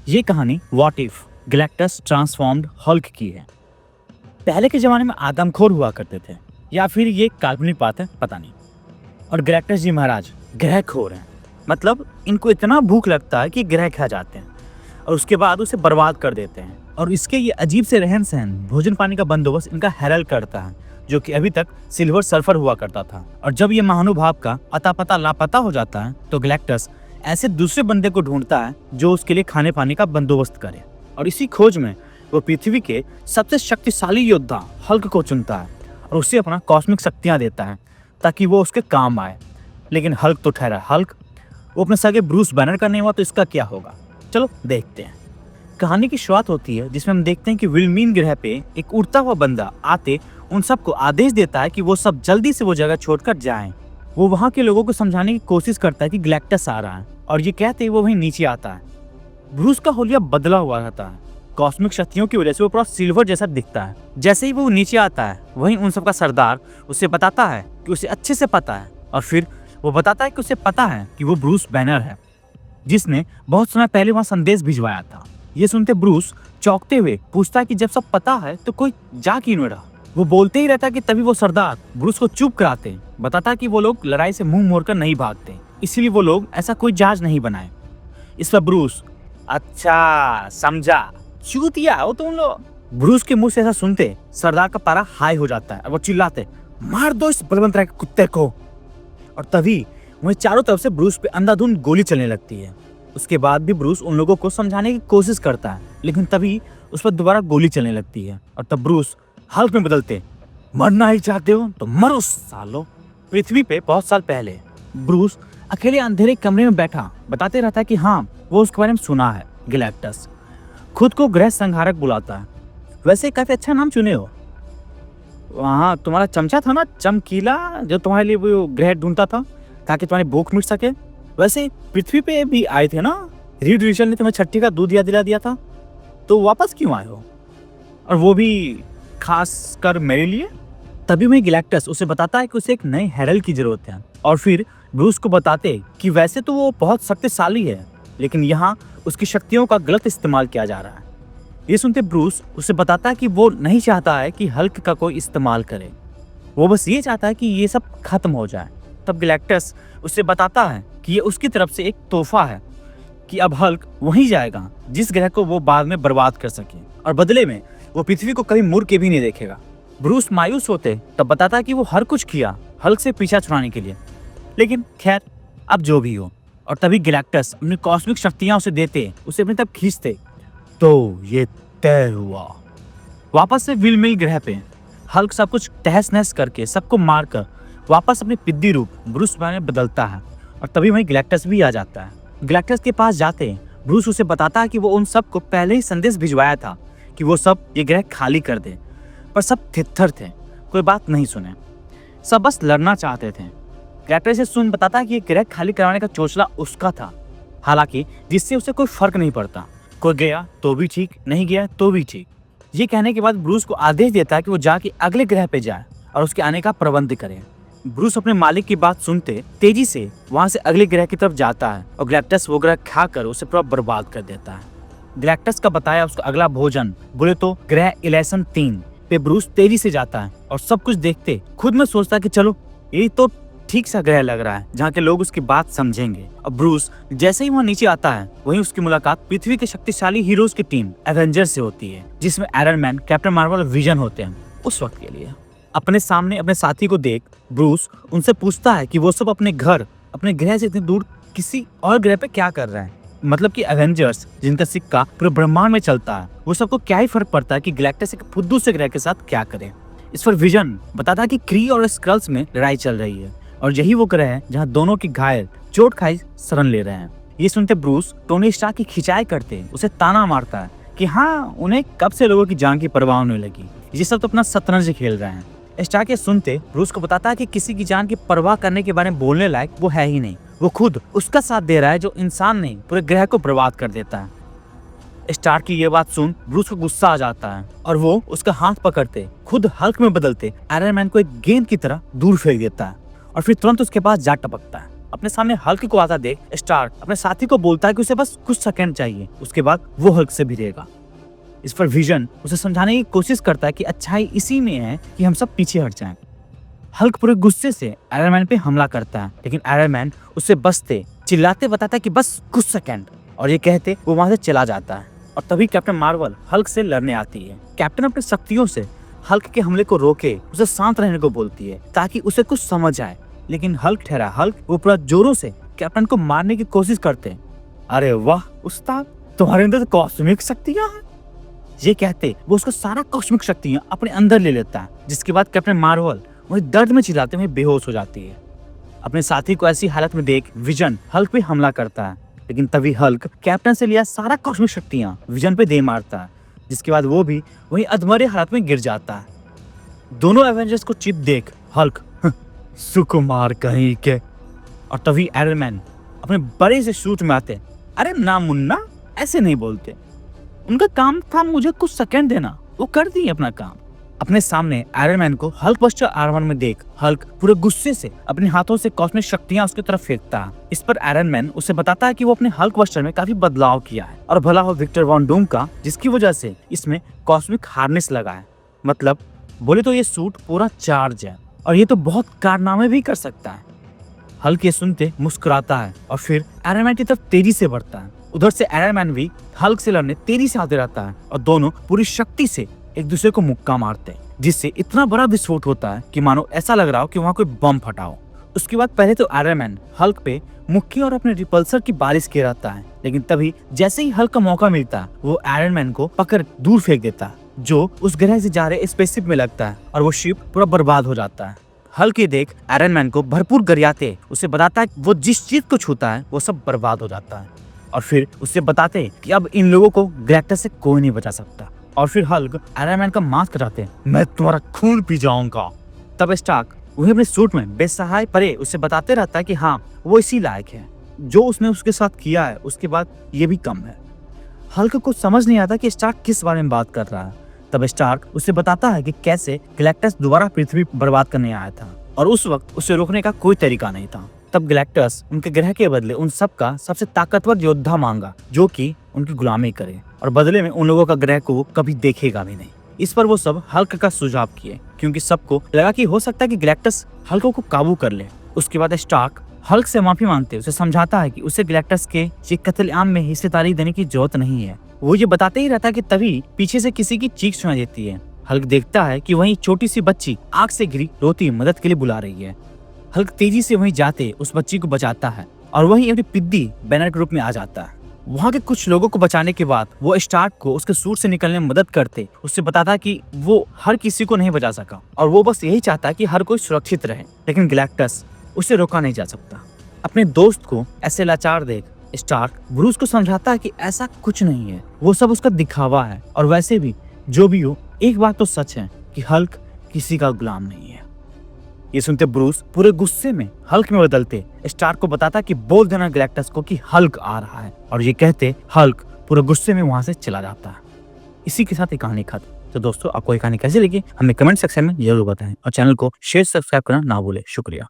ये कहानी what if Galactus transformed Hulk की है। पहले के जमाने में आदमखोर हुआ करते थे, या फिर ये काल्पनिक बात है पता नहीं। और गैलेक्टस जी महाराज ग्रहखोर हैं, मतलब इनको इतना भूख लगता है कि ग्रह खा जाते हैं और उसके बाद उसे बर्बाद कर देते हैं। और इसके ये अजीब से रहन सहन, भोजन पानी का बंदोबस्त इनका हेरल्ड करता है, जो कि अभी तक सिल्वर सर्फर हुआ करता था। और जब ये महानुभाव का अता पता लापता हो जाता है तो गैलेक्टस ऐसे दूसरे बंदे को ढूंढता है जो उसके लिए खाने पानी का बंदोबस्त करे। और इसी खोज में वो पृथ्वी के सबसे शक्तिशाली योद्धा हल्क को चुनता है और उसे अपना कॉस्मिक शक्तियां देता है ताकि वो उसके काम आए। लेकिन हल्क तो ठहरा हल्क, वो अपने सगे ब्रूस बैनर का नहीं हुआ तो इसका क्या होगा? चलो देखते हैं। कहानी की शुरुआत होती है जिसमें हम देखते हैं कि विलमीन ग्रह पे एक उड़ता हुआ बंदा आते उन सबको आदेश देता है कि वो सब जल्दी से वो जगह छोड़कर जाएं। वो वहाँ के लोगों को समझाने की कोशिश करता है कि गैलेक्टस आ रहा है, और ये कहते ही वो वहीं नीचे आता है। ब्रूस का होलिया बदला हुआ रहता है, कॉस्मिक शक्तियों की वजह से वो पूरा सिल्वर जैसा दिखता है। जैसे ही वो नीचे आता है वहीं उन सबका सरदार उसे बताता है कि उसे अच्छे से पता है, और फिर वो बताता है कि उसे पता है कि वो ब्रूस बैनर है जिसने बहुत समय पहले वहाँ संदेश भिजवाया था। ये सुनते ब्रूस चौंकते हुए पूछता है कि जब सब पता है तो कोई जा क्यों नहीं रहा? वो बोलते ही रहता कि तभी वो सरदार ब्रूस को चुप कराते, बताता कि वो लोग लड़ाई से मुंह मोड़कर नहीं भागते, इसीलिए वो लोग ऐसा कोई जहाज नहीं बनाए। इस पर ब्रूस, अच्छा समझा, चूतिया हो तुम लोग। ब्रूस के मुंह से ऐसा सुनते सरदार का पारा हाई हो जाता है और वो चिल्लाते, मार दो इस बलवंत राय के कुत्ते को। और तभी वहीं चारों तरफ से ब्रूस पे अंधाधुंध गोली चलने लगती है। उसके बाद भी ब्रूस उन लोगों को समझाने की कोशिश करता है, लेकिन तभी उस पर दोबारा गोली चलने लगती है। और तब ब्रूस हल्क में बदलते, मरना ही चाहते हो तो मरो सालो। पृथ्वी पे बहुत साल पहले ब्रूस अकेले अंधेरे कमरे में बैठा बताते रहता है कि हाँ वो उसके बारे में सुना है। गैलेक्टस खुद को ग्रह संहारक बुलाता है। वैसे काफी अच्छा नाम चुने हो। वहाँ तुम्हारा चमचा था ना चमकीला, जो तुम्हारे लिए वो ग्रह ढूंढता था ताकि तुम्हारी भूख मिट सके। वैसे पृथ्वी पे भी आए थे ना, रीड रिचल ने तुम्हें छठी का दूध याद दिला दिया था, तो वापस क्यों आए हो? और वो भी खास कर मेरे लिए। तभी वही गैलेक्टस उसे बताता है कि उसे एक नए हेरल्ड की जरूरत है। और फिर ब्रूस को बताते कि वैसे तो वो बहुत शक्तिशाली है, लेकिन यहाँ उसकी शक्तियों का गलत इस्तेमाल किया जा रहा है। ये सुनते ब्रूस उसे बताता है कि वो नहीं चाहता है कि हल्क का कोई इस्तेमाल करे, वो बस ये चाहता है कि ये सब खत्म हो जाए। तब गैलेक्टस उसे बताता है कि ये उसकी तरफ से एक तोहफा है कि अब हल्क वहीं जाएगा जिस ग्रह को वो बाद में बर्बाद कर सके, और बदले में वो पृथ्वी को कभी मुड़ के भी नहीं देखेगा। ब्रूस मायूस होते तब बताता कि वो हर कुछ किया हल्क से पीछा छुड़ाने के लिए, लेकिन खैर अब जो भी हो। और तभी गैलेक्टस अपनी कॉस्मिक शक्तियां उसे देते, उसे अपनी तरफ खींचते, तो ये तय हुआ। वापस से विलमिल ग्रह पे हल्क सब कुछ तहस नहस करके सबको मारकर वापस अपने पिद्दी रूप ब्रूस में बदलता है। और तभी वहीं गैलेक्टस भी आ जाता है। गैलेक्टस के पास जाते ब्रूस उसे बताता है कि वो उन सबको पहले ही संदेश भिजवाया था कि वो सब ये ग्रह खाली कर दे, पर सब थित्थर थे, कोई बात नहीं सुने, सब बस लड़ना चाहते थे। गैलेक्टस से सुन बताता है कि ये ग्रह खाली करवाने का चोचला उसका था, हालांकि जिससे उसे कोई फर्क नहीं पड़ता, कोई गया तो भी ठीक, नहीं गया तो भी ठीक। ये कहने के बाद ब्रूस को आदेश देता है कि वो जाके अगले ग्रह पे जाए और उसके आने का प्रबंध करे। ब्रूस अपने मालिक की बात सुनते तेजी से वहां से अगले ग्रह की तरफ जाता है और गैलेक्टस वो ग्रह खाकर उसे पूरा बर्बाद कर देता है। गैलेक्टस का बताया उसका अगला भोजन बोले तो ग्रह इलेसन 3 पे ब्रूस तेजी से जाता है और सब कुछ देखते खुद में सोचता कि चलो ये तो ठीक सा ग्रह लग रहा है जहाँ के लोग उसकी बात समझेंगे। और ब्रूस जैसे ही वहाँ नीचे आता है वहीं उसकी मुलाकात पृथ्वी के शक्तिशाली हीरोज की टीम एवेंजर्स से होती है, जिसमें आयरन मैन, कैप्टन मार्वल और विजन होते हैं। उस वक्त के लिए अपने सामने अपने साथी को देख ब्रूस उनसे पूछता है कि वो सब अपने घर, अपने ग्रह से इतनी दूर किसी और ग्रह पे क्या कर रहे हैं। मतलब कि एवेंजर्स जिनका सिक्का पूरे ब्रह्मांड में चलता है, वो सबको क्या ही फर्क पड़ता है कि गैलेक्टस एक फुद्दू से ग्रह के साथ क्या करे। इस पर विजन बताता है कि क्री और स्क्रल्स में लड़ाई चल रही है और यही वो ग्रह है जहाँ दोनों की घायल चोट खाई शरण ले रहे हैं। ये सुनते ब्रूस टोनी स्टार्क की खिंचाई करते उसे ताना मारता है कि हाँ उन्हें कब से लोगों की जान की परवाह होने लगी, ये सब तो अपना शतरंज खेल रहे हैं। स्टार्क ये सुनते ब्रूस को बताता है कि किसी की जान की परवाह करने के बारे में बोलने लायक वो है ही नहीं, वो खुद उसका साथ दे रहा है जो इंसान नहीं पूरे ग्रह को बर्बाद कर देता है। स्टार्क की ये बात सुन ब्रूस को गुस्सा आ जाता है और वो उसका हाथ पकड़ते खुद हल्क में बदलते आयरन मैन को एक गेंद की तरह दूर फेंक देता है और फिर तुरंत उसके पास जा टपकता है। अपने सामने हल्क को आता देख स्टार्क अपने साथी को बोलता है कि उसे बस कुछ सेकंड चाहिए, उसके बाद वो हल्क से भिड़ेगा। इस पर विजन उसे समझाने की कोशिश करता है कि अच्छाई इसी में है कि हम सब पीछे हट जाएं। हल्क पूरे गुस्से से आयरन मैन पे हमला करता है, लेकिन आयरन मैन उसे बसते चिल्लाते बताता है कि बस कुछ सेकंड, और ये कहते वो वहां से चला जाता है। और तभी कैप्टन मार्वल हल्क से लड़ने आती है। कैप्टन अपनी शक्तियों से हल्क के हमले को रोके उसे शांत रहने को बोलती है ताकि उसे कुछ समझ आए, लेकिन हल्क ठहरा। हल्क वो पूरा जोरों से कैप्टन को मारने की कोशिश करते हैं। अरे वाह उस्ताद, तुम्हारे अंदर तो कॉस्मिक शक्तियां हैं, ये कहते वो उसका सारा कॉस्मिक शक्तियां अपने अंदर ले लेता है, जिसके बाद कैप्टन मार्वल वही दर्द में चिल्लाते हुए बेहोश हो जाती है। अपने साथी को ऐसी हालत में देख विजन हल्क पे हमला करता है, लेकिन तभी हल्क कैप्टन से लिया सारा कॉस्मिक शक्तियां विजन पे दे मारता है, जिसके बाद वो भी वही अधमरे हालत में गिर जाता है। दोनों एवेंजर्स को चिप देख हल्क सुकुमार कहीं के, और तभी आयरन मैन अपने बड़े से सूट में आते। अरे ना मुन्ना, ऐसे नहीं बोलते, उनका काम था मुझे कुछ सेकंड देना, वो कर दिए अपना काम। अपने सामने आयरन मैन को हल्क बस्टर आर्मर में देख हल्क पूरे गुस्से से अपने हाथों से कॉस्मिक शक्तियां उसकी तरफ फेंकता है। इस पर आयरन मैन उसे बताता है कि वो अपने हल्क बस्टर में काफी बदलाव किया है, और भला हो विक्टर वॉन डूम का, जिसकी वजह से इसमें कॉस्मिक हार्नेस लगा है। मतलब बोले तो ये सूट पूरा चार्ज है, और ये तो बहुत कारनामे भी कर सकता है। हल्क ये सुनते मुस्कुराता है और फिर आयरन मैन की तरफ तेजी से बढ़ता है। उधर से आयरन मैन भी हल्क से लड़ने तेजी से आते रहता है, और दोनों पूरी शक्ति से एक दूसरे को मुक्का मारते हैं, जिससे इतना बड़ा विस्फोट होता है कि मानो ऐसा लग रहा हो कि वहाँ कोई बम फटा हो। उसके बाद पहले तो आयरन मैन हल्क पे मुक्की और अपने रिपल्सर की बारिश गिराता है, लेकिन तभी जैसे ही हल्क का मौका मिलता है वो आयरन मैन को पकड़ दूर फेंक देता है, जो उस ग्रह से जा रहे स्पेसशिप में लगता है, और वो शिप पूरा बर्बाद हो जाता है। हल्क ये देख आयरन मैन को भरपूर गरियाते उसे बताता है वो जिस चीज को छूता है वो सब बर्बाद हो जाता है, और फिर उसे बताते कि अब इन लोगों को गैलेक्टस से कोई नहीं बचा सकता। और फिर हल्क आयरन मैन का मास्क हटाते, मैं तुम्हारा खून पी जाऊंगा। तब स्टार्क वही अपने सूट में बेसहाय परे उसे बताते रहता है कि हाँ वो इसी लायक है, जो उसने उसके साथ किया है उसके बाद ये भी कम है। हल्क को समझ नहीं आता कि स्टार्क किस बारे में बात कर रहा है। तब स्टार्क उसे बताता है कि कैसे गैलेक्टस दोबारा पृथ्वी बर्बाद करने आया था, और उस वक्त उसे रोकने का कोई तरीका नहीं था। तब गैलेक्टस उनके ग्रह के बदले उन सब का सबसे ताकतवर योद्धा मांगा, जो कि उनकी गुलामी करे, और बदले में उन लोगों का ग्रह को वो कभी देखेगा भी नहीं। इस पर वो सब हल्क का सुझाव किए, क्योंकि सबको लगा कि हो सकता है कि गैलेक्टस हल्क को काबू कर ले। उसके बाद स्टार्क हल्क से माफी मांगते उसे समझाता है कि उसे गैलेक्टस के ये कत्लेआम में हिस्सेदारी देने की जरूरत नहीं है। वो ये बताते ही रहता है कि तभी पीछे से किसी की चीख सुनाई देती है। हल्क देखता है कि वहीं छोटी सी बच्ची आग से घिरी रोती मदद के लिए बुला रही है। हल्क तेजी से वहीं जाते उस बच्ची को बचाता है, और वहीं अपनी पिद्दी बैनर के रूप में आ जाता है। वहाँ के कुछ लोगों को बचाने के बाद वो स्टार्क को उसके सूट से निकलने में मदद करते उससे बताता कि वो हर किसी को नहीं बचा सका, और वो बस यही चाहता कि हर कोई सुरक्षित रहे, लेकिन गैलेक्टस उसे रोका नहीं जा सकता। अपने दोस्त को ऐसे लाचार देख स्टार्क ब्रूस को समझाता है कि ऐसा कुछ नहीं है, वो सब उसका दिखावा है, और वैसे भी जो भी हो एक बात तो सच है कि हल्क किसी का गुलाम नहीं है। ये सुनते ब्रूस पूरे गुस्से में हल्क में बदलते स्टार्क को बताता कि बोल देना गैलेक्टस को कि हल्क आ रहा है, और ये कहते हल्क पूरे गुस्से में वहां से चला जाता है। इसी के साथ ये कहानी खत्म। तो दोस्तों आपको ये कहानी कैसी लगी हमें कमेंट सेक्शन में जरूर बताएं, और चैनल को शेयर सब्सक्राइब करना ना भूले। शुक्रिया।